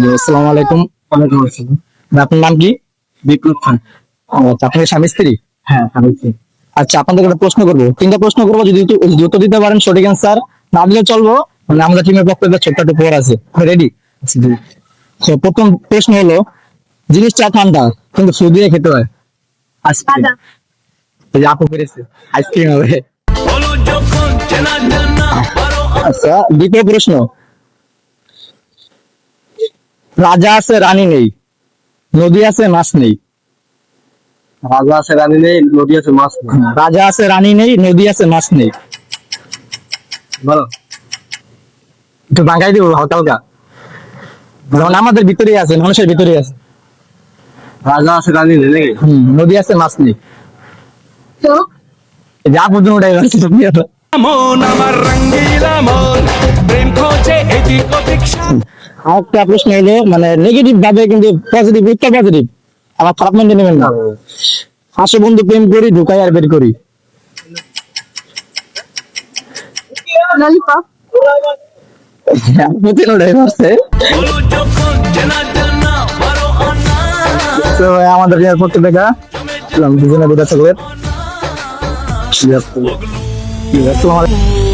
জি, আসসালামু আলাইকুম। ওয়ালাইকুম আসসালাম। আপনার নাম কি? বিপ্লব খান। আচ্ছা, আপনি কি স্বামী স্ত্রী? হ্যাঁ, আমি কি? আচ্ছা, আপনাদের একটা প্রশ্ন করবো, তিনটা প্রশ্ন করবো, যদি দ্রুত দিতে পারেন সঠিক অ্যান্সার, না দিলে চলবো। মানে আমাদের টিমের পক্ষ থেকে ছোট্ট একটা উপহার আছে, রেডি? তো প্রথম প্রশ্ন হলো, জিনিসটা ঠান্ডা কিন্তু ফু দিয়ে খেতে হয়। আইসক্রিম। এই যে আপু পেরেছে, আইসক্রিম হবে। আচ্ছা, দ্বিতীয় প্রশ্ন, রাজা আছে রানী নেই, নদী আছে মাছ নেই। রাজা আছে, রানী নেই, নদী আছে, মাছ নেই। রাজা আছে রানী নেই, নদী আছে মাছ নেই। বলো। একটু বাঙ্গাই দিব হালকা হালকা, যেমন আমাদের ভিতরেই আছে, মানুষের ভিতরেই আছে। রাজা আছে, রানী নেই নাকি? নদী আছে মাছ নেই। এই যে আপু দুটাই আছে, তুমি আর। মন আমার রঙ্গিলা মন প্রেম খোঁজে এদিক ওদিক আরেকটা প্রশ্ন হলো, মানে নেগেটিভ ভাবে কিন্তু পজিটিভ, উত্তর পজিটিভ, আমার খারাপ মেনে নেবেন না। আসো বন্ধু প্রেম করি, ঢুকাই আর বের করি। ললিপপ। আপু তিনটাই পারছে। হলো যখন চেনা জানা বারো আনা তো আমাদের ইয়ার পক্ষ থেকে দুজনে দুটা চকলেট। আসসালামু আলাইকুম।